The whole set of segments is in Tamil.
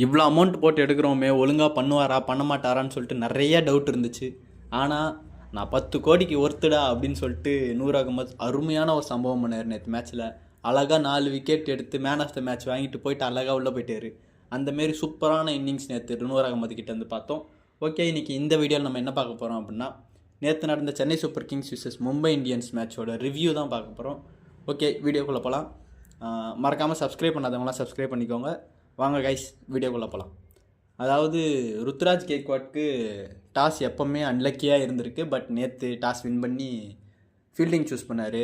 இவ்வளோ அமௌண்ட் போட்டு எடுக்கிறோமே ஒழுங்காக பண்ணுவாரா பண்ண மாட்டாரான்னு சொல்லிட்டு நிறைய டவுட் இருந்துச்சு. ஆனால் நான் 10 கோடிக்கு ஒர்த்துடா அப்படின்னு சொல்லிட்டு நூர் அகமது அருமையான ஒரு சம்பவம் பண்ணார் நேற்று மேட்ச்சில். அழகாக 4 விக்கெட் எடுத்து மேன் ஆஃப் த மேட்ச் வாங்கிட்டு போயிட்டு அழகாக உள்ளே போயிட்டார். அந்தமாரி சூப்பரான இன்னிங்ஸ் நேற்று நூர் அகமது கிட்ட வந்து பார்த்தோம். ஓகே, இன்றைக்கி இந்த வீடியோவில் நம்ம என்ன பார்க்க போகிறோம் அப்படின்னா, நேற்று நடந்த Chennai super kings versus Mumbai Indians மேட்சோட ரிவ்யூ தான் பார்க்க போகிறோம். ஓகே, வீடியோக்குள்ளே போகலாம். மறக்காமல் சப்ஸ்கிரைப் பண்ணாதவங்களாம் சப்ஸ்கிரைப் பண்ணிக்கோங்க. வாங்க கைஸ், வீடியோக்குள்ளே போகலாம். அதாவது ருத்ராஜ் கேக்வாட்க்கு டாஸ் எப்போவுமே அன்லக்கியாக இருந்திருக்கு. பட் நேற்று டாஸ் வின் பண்ணி ஃபீல்டிங் சூஸ் பண்ணார்.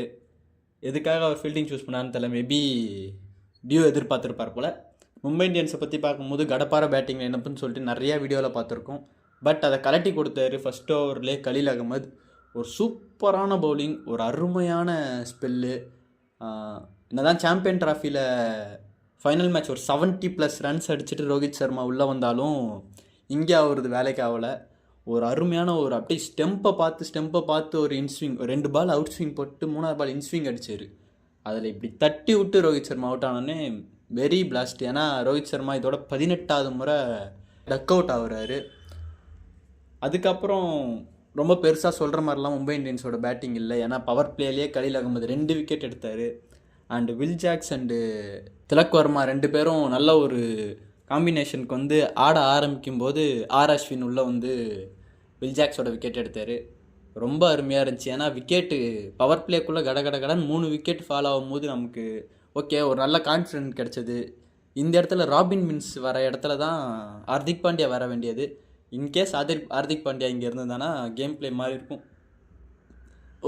எதுக்காக அவர் ஃபீல்டிங் சூஸ் பண்ணார்னு தெரியல, மேபி டியூ எதிர்பார்த்துருப்பார் போல். மும்பை இந்தியன்ஸை பற்றி பார்க்கும்போது கடப்பார பேட்டிங் என்னப்புன்னு சொல்லிட்டு நிறையா வீடியோவில் பார்த்துருக்கோம். பட் அதை கலட்டி கொடுத்தாரு ஃபஸ்ட் ஓவர்லேயே கலீல் அகமது. ஒரு சூப்பரான பவுலிங், ஒரு அருமையான ஸ்பெல்லு. என்னதான் சாம்பியன் ட்ராஃபியில் ஃபைனல் மேட்ச் ஒரு 70+ ரன்ஸ் அடிச்சுட்டு ரோஹித் சர்மா உள்ளே வந்தாலும் இங்கே அவரது வேலைக்கு ஆகலை. ஒரு அருமையான ஒரு அப்படியே ஸ்டெம்பை பார்த்து ஒரு இன்ஸ்விங், 2 பால் அவுட் ஸ்விங் போட்டு 3ஆவது பால் இன்ஸ்விங் அடித்தார். அதில் இப்படி தட்டி விட்டு ரோஹித் சர்மா அவுட் ஆனோடனே வெரி பிளாஸ்ட். ஏன்னா ரோஹித் சர்மா இதோட 18வது முறை டக் அவுட் ஆகுறாரு. அதுக்கப்புறம் ரொம்ப பெருசாக சொல்கிற மாதிரிலாம் மும்பை இந்தியன்ஸோட பேட்டிங் இல்லை. ஏன்னா பவர் பிளேலேயே கலீல் அகமது 2 விக்கெட் எடுத்தார். And Will Jacks and Tilak Varma 2 பேரும் நல்ல ஒரு காம்பினேஷனுக்கு வந்து ஆட ஆரம்பிக்கும் போது அஸ்வின் உள்ளே வந்து வில் ஜாக்ஸோட விக்கெட் எடுத்தார். ரொம்ப அருமையாக இருந்துச்சு. ஏன்னா விக்கெட்டு பவர் பிளேக்குள்ளே கடன் 3 விக்கெட் ஃபாலோ ஆகும்போது நமக்கு ஓகே ஒரு நல்ல கான்ஃபிடென்ட் கிடச்சிது. இந்த இடத்துல ராபின் மின்ஸ் வர இடத்துல தான் ஹார்திக் பாண்டியா வர வேண்டியது. இன்கேஸ் ஹார்திக் பாண்டியா இங்கே இருந்ததுன்னா கேம் பிளே மாதிரி இருக்கும்.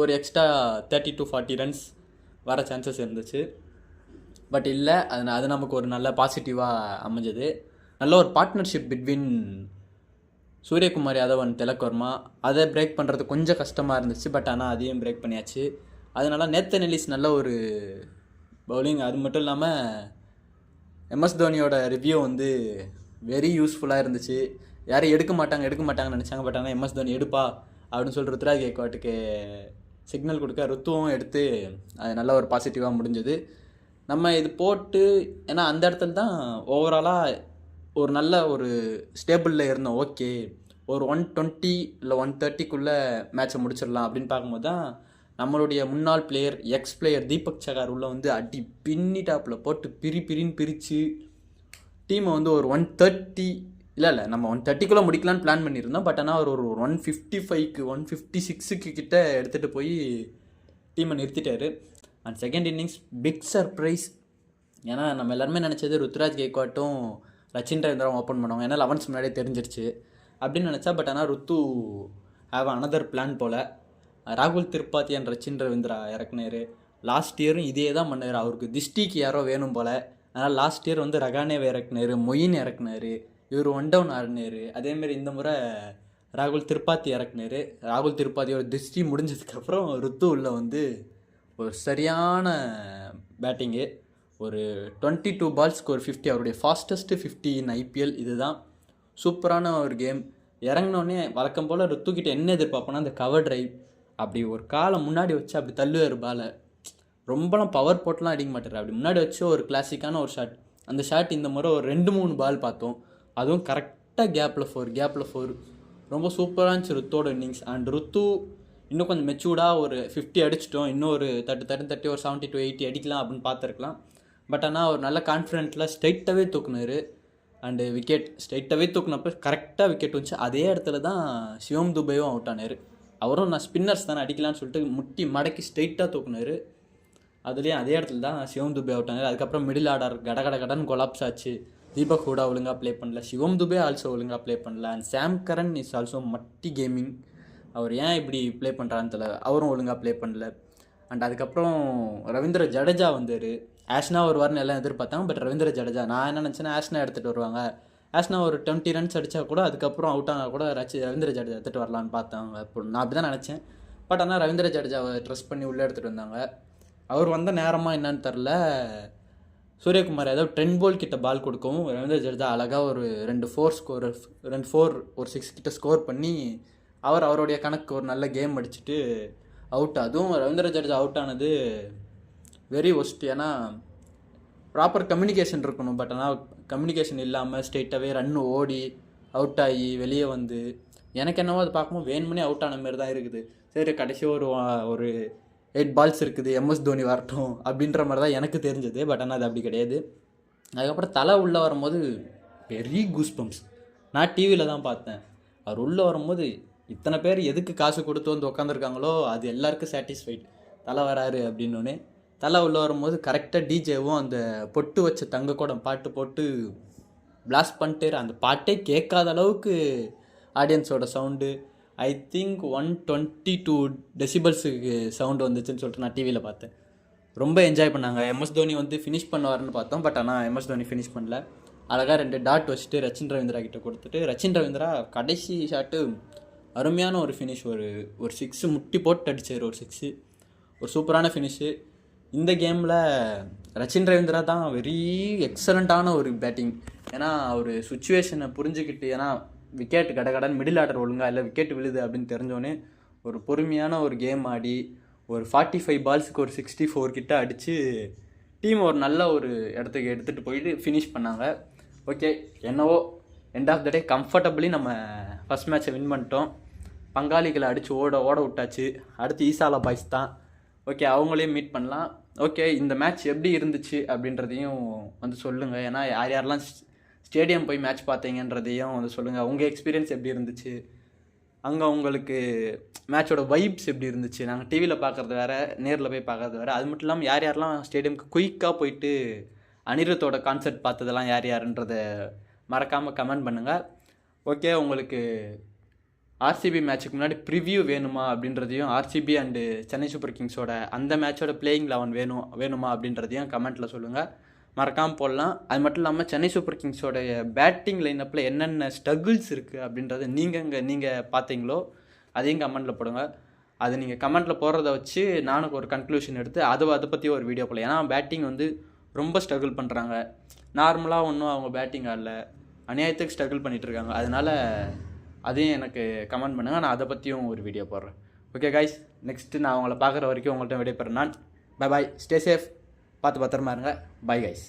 ஒரு எக்ஸ்ட்ரா 30 to 40 ரன்ஸ் வர சான்சஸ் இருந்துச்சு. பட் இல்லை, அது நமக்கு ஒரு நல்ல பாசிட்டிவாக அமைஞ்சது. நல்ல ஒரு partnership between Suryakumar Yadav and Tilak Varma. அதை பிரேக் பண்ணுறது கொஞ்சம் கஷ்டமாக இருந்துச்சு. பட் ஆனால் அதையும் பிரேக் பண்ணியாச்சு. அதனால நேத்தன் எல்லிஸ் நல்ல ஒரு பவுலிங். அது மட்டும் இல்லாமல் எம்எஸ் தோனியோட ரிவ்யூ வந்து வெரி யூஸ்ஃபுல்லாக இருந்துச்சு. யாரும் எடுக்க மாட்டாங்கன்னு நினச்சாங்க. பட் ஆனால் எம்எஸ் தோனி எடுப்பா அப்படின்னு சொல்லி ருத்ராஜ் கேக்வாட்டுக்கு சிக்னல் கொடுக்க ருத்துவும் எடுத்து அது நல்ல ஒரு பாசிட்டிவாக முடிஞ்சது. நம்ம இது போட்டு ஏன்னா அந்த இடத்துல தான் ஓவராலாக ஒரு நல்ல ஒரு ஸ்டேபிளில் இருந்தோம். ஓகே, ஒரு 120 இல்லை 130க்குள்ளே மேட்சை முடிச்சிடலாம் அப்படின்னு பார்க்கும்போது தான் நம்மளுடைய முன்னாள் player X player Deepak Sahar உள்ள வந்து அடி பின்னி டாப்பில் போட்டு பிரின்னு பிரித்து டீமை வந்து ஒரு 130 இல்லை நம்ம 130க்குள்ளே முடிக்கலான்னு பிளான் பண்ணியிருந்தோம். பட் ஆனால் அவர் ஒரு 155க்கு 156க்கு கிட்ட எடுத்துகிட்டு போய் டீமை நிறுத்திட்டார். And second innings big surprise. ஏன்னா நம்ம எல்லாருமே நினச்சது ருத்ராஜ் கேக்வாட்டும் ரச்சின் ரவீந்திராவும் ஓப்பன் பண்ணுவாங்க. ஏன்னா 11 முன்னாடியே தெரிஞ்சிருச்சு அப்படின்னு நினச்சா. பட் ஆனால் ருத்து ஹேவ் அனதர் பிளான் போல். ராகுல் திரிபாதி அண்ட் ரச்சின் ரவீந்திரா இறக்குனார். லாஸ்ட் இயரும் இதே தான் பண்ணார். அவருக்கு திஷ்டிக்கு யாரோ வேணும் போல். அதனால் லாஸ்ட் இயர் வந்து ரகானேவை இறக்குனார், மொயின் இறக்குனார், இவர் 1 டவுன் ஆடினார். அதேமாரி இந்த முறை ராகுல் திரிபாதி இறக்குனார். ராகுல் திரிபாதியோட திருஷ்டி முடிஞ்சதுக்கப்புறம் ருத்து உள்ள வந்து ஒரு சரியான பேட்டிங்கு. ஒரு 22 பால்ஸ்க்கு ஒரு 50, அவருடைய ஃபாஸ்டஸ்ட்டு 50 இன் ஐபிஎல். இதுதான் சூப்பரான ஒரு கேம். இறங்கினோடனே வழக்கம் போல் ருத்துக்கிட்ட என்ன எதிர்பார்ப்போன்னா அந்த கவர் ட்ரைவ், அப்படி ஒரு காலை முன்னாடி வச்சு அப்படி தள்ளுவார் பாலை. ரொம்பலாம் பவர் போட்டெலாம் அடிக்க மாட்டார். அப்படி முன்னாடி வச்சு ஒரு கிளாசிக்கான ஒரு ஷாட். அந்த ஷாட் இந்த முறை ஒரு 2-3 பால் பார்த்தோம். அதுவும் கரெக்டாக கேப்பில் ஃபோர். ரொம்ப சூப்பராக இருந்துச்சு ருத்தோட இன்னிங்ஸ். அண்ட் ருத்து இன்னும் கொஞ்சம் மெச்சூர்டாக ஒரு 50 அடிச்சிட்டோம், இன்னும் ஒரு 30 ஒரு 70 to 80 அடிக்கலாம் அப்படின்னு பார்த்துருக்கலாம். பட் ஆனால் ஒரு நல்ல கான்ஃபிடென்ட்டில் ஸ்ட்ரைட்டாகவே தூக்குனார். அண்டு விக்கெட் ஸ்ட்ரைட்டாகவே தூக்குனப்போ கரெக்டாக விக்கெட் வந்துச்சு. அதே இடத்துல தான் சிவம் துபையும் அவுட் ஆனார். அவரும் நான் ஸ்பின்னர்ஸ் தானே அடிக்கலான்னு சொல்லிட்டு முட்டி மடக்கி ஸ்ட்ரைட்டாக தூக்குனார். அதுலேயும் அதே இடத்துல தான் சிவம் துபே அவுட் ஆனார். அதுக்கப்புறம் மிடில் ஆர்டர் கடன் கொலாப்ஸ் ஆச்சு. தீபக் ஹூடா ஒழுங்காக ப்ளே பண்ணல, சிவம் துபே ஆல்சோ ஒழுங்காக ப்ளே பண்ணல. And Sam Curran is also muddy gaming. அவர் ஏன் இப்படி ப்ளே பண்ணுறான்னு தெரியல, அவரும் ஒழுங்காக ப்ளே பண்ணல. அண்ட் அதுக்கப்புறம் ரவீந்திர ஜடேஜா வந்தார். ஆஷ்னா வருவார்னு எல்லாம் எதிர்பார்த்தாங்க. பட் ரவீந்திர ஜடேஜா, நான் என்ன நினச்சேன்னா ஆஷ்னா எடுத்துகிட்டு வருவாங்க. ஆஷ்னா ஒரு 20 ரன்ஸ் அடித்தா கூட அதுக்கப்புறம் அவுட் ஆனால் கூட ரவீந்திர ஜடேஜா எடுத்துகிட்டு வரலான்னு பார்த்தாங்க. இப்போ நான் அப்படி தான் நினச்சேன். பட் ஆனால் ரவீந்திர ஜடேஜாவை ட்ரெஸ் பண்ணி உள்ளே எடுத்துகிட்டு வந்தாங்க. அவர் வந்த நேரமாக என்னன்னு தெரில, சூரியகுமார் ஏதோ 10 பால் கிட்ட பால் கொடுக்கவும் ரவீந்திர ஜடேஜா அழகாக ஒரு 2 4 ஒரு 6 கிட்ட ஸ்கோர் பண்ணி அவருடைய கணக்கு ஒரு நல்ல கேம் அடிச்சுட்டு அவுட். அதுவும் ரவீந்திர ஜடேஜா அவுட் ஆனது வெரி ஒஸ்ட். ஏன்னா ப்ராப்பர் கம்யூனிகேஷன் இருக்கணும். பட் ஆனால் கம்யூனிகேஷன் இல்லாமல் ஸ்ட்ரெயிட்டாகவே ரன் ஓடி அவுட் ஆகி வெளியே வந்து எனக்கு என்னவோ அது பார்க்கும்போது வேணுமனே அவுட் ஆன மாதிரி தான் இருக்குது. சரி கடைசி ஒரு 8 பால்ஸ் இருக்குது, எம்எஸ் தோனி வரட்டும் அப்படின்ற மாதிரி தான் எனக்கு தெரிஞ்சது. பட் ஆனால் அது அப்படி கிடையாது. அதுக்கப்புறம் தலை உள்ளே வரும்போது பெரிய கூஸ் பம்ப்ஸ். நான் டிவியில் தான் பார்த்தேன். அவர் உள்ளே வரும்போது இத்தனை பேர் எதுக்கு காசு கொடுத்து வந்து உட்காந்துருக்காங்களோ அது எல்லாருக்கும் சாட்டிஸ்ஃபைட். தலை வராரு அப்படின்னோடனே தலை உள்ளே வரும்போது கரெக்டாக டிஜேவும் அந்த பொட்டு வச்ச தங்க கூடம் பாட்டு போட்டு பிளாஸ்ட் பண்ணிட்டு அந்த பாட்டே கேட்காத அளவுக்கு ஆடியன்ஸோட சவுண்டு ஐ திங்க் 122 டெசிபல்ஸுக்கு சவுண்டு வந்துச்சுன்னு சொல்லிட்டு நான் டிவியில் பார்த்தேன். ரொம்ப என்ஜாய் பண்ணாங்க. எம்எஸ் தோனி வந்து ஃபினிஷ் பண்ணுவார்னு பார்த்தோம். பட் ஆனால் எம்எஸ் தோனி ஃபினிஷ் பண்ணல. அழகாக 2 டாட் வச்சுட்டு ரச்சின் ரவீந்திரா கிட்ட கொடுத்துட்டு ரச்சின் ரவீந்திரா கடைசி ஷாட்டு அருமையான ஒரு ஃபினிஷ், ஒரு 6 முட்டி போட்டு அடிச்சார். ஒரு சூப்பரான ஃபினிஷு. இந்த கேமில் ரச்சின் ரவீந்திரா தான் வெரி எக்ஸலண்ட்டான ஒரு பேட்டிங். ஏன்னா ஒரு சுச்சுவேஷனை புரிஞ்சுக்கிட்டு, ஏன்னா விக்கெட் கடகடன் மிடில் ஆர்டர் ஒழுங்காக இல்லை, விக்கெட் விழுது அப்படின்னு தெரிஞ்சோன்னே ஒரு பொறுமையான ஒரு கேம் ஆடி ஒரு 45 பால்ஸுக்கு ஒரு 64 கிட்ட அடித்து டீம் ஒரு நல்ல ஒரு இடத்துக்கு எடுத்துகிட்டு போயிட்டு ஃபினிஷ் பண்ணாங்க. ஓகே, என்னவோ end of the day comfortably நம்ம ஃபஸ்ட் மேட்ச்சை வின் பண்ணிட்டோம். பங்காளிகளை அடித்து ஓட விட்டாச்சு. அடுத்து ஈசாலா பாய்ஸ் தான். ஓகே, அவங்களையும் மீட் பண்ணலாம். ஓகே, இந்த மேட்ச் எப்படி இருந்துச்சு அப்படின்றதையும் வந்து சொல்லுங்கள். ஏன்னா யாரெல்லாம் ஸ்டேடியம் போய் மேட்ச் பார்த்தீங்கன்றதையும் வந்து சொல்லுங்கள். உங்கள் எக்ஸ்பீரியன்ஸ் எப்படி இருந்துச்சு, அங்கே உங்களுக்கு மேட்சோட வைப்ஸ் எப்படி இருந்துச்சு. நாங்கள் டிவியில் பார்க்குறது வேறு, நேரில் போய் பார்க்குறது வேறு. அது மட்டும் இல்லாமல் யாரெல்லாம் ஸ்டேடியமுக்கு குயிக்காக போயிட்டு அனிருத்தோட கான்சர்ட் பார்த்ததெல்லாம் யாருன்றதை மறக்காமல் கமெண்ட் பண்ணுங்கள். ஓகே, உங்களுக்கு ஆர்சிபி மேட்ச்சுக்கு முன்னாடி ப்ரிவ்யூ வேணுமா அப்படின்றதையும், ஆர்சிபி அண்டு சென்னை சூப்பர் கிங்ஸோட அந்த மேட்சோட பிளேயிங் 11 வேணுமா அப்படின்றதையும் கமெண்ட்டில் சொல்லுங்கள். மறக்காமல் போடலாம். அது மட்டும் இல்லாமல் சென்னை சூப்பர் கிங்ஸோடைய பேட்டிங் லைனப்பில் என்னென்ன ஸ்ட்ரகிள்ஸ் இருக்குது அப்படின்றத நீங்கள் பார்த்தீங்களோ அதையும் கமெண்ட்டில் போடுங்க. அது நீங்கள் கமெண்ட்டில் போடுறத வச்சு நானும் ஒரு கன்க்ளூஷன் எடுத்து அதை பற்றி ஒரு வீடியோ போடலாம். ஏன்னா பேட்டிங் வந்து ரொம்ப ஸ்ட்ரகிள் பண்ணுறாங்க. நார்மலாக ஒன்றும் அவங்க பேட்டிங் ஆடல, அநியாயத்துக்கு ஸ்ட்ரகிள் பண்ணிகிட்ருக்காங்க. அதனால் அதையும் எனக்கு கமெண்ட் பண்ணுங்கள், நான் அதை பற்றியும் ஒரு வீடியோ போடுறேன். ஓகே கைஸ், நெக்ஸ்ட்டு நான் அவங்கள பார்க்குற வரைக்கும் உங்கள்கிட்ட விடைபெறேன் நான். பை பாய், ஸ்டே சேஃப், பார்த்து பத்திரமா இருங்க. Bye guys.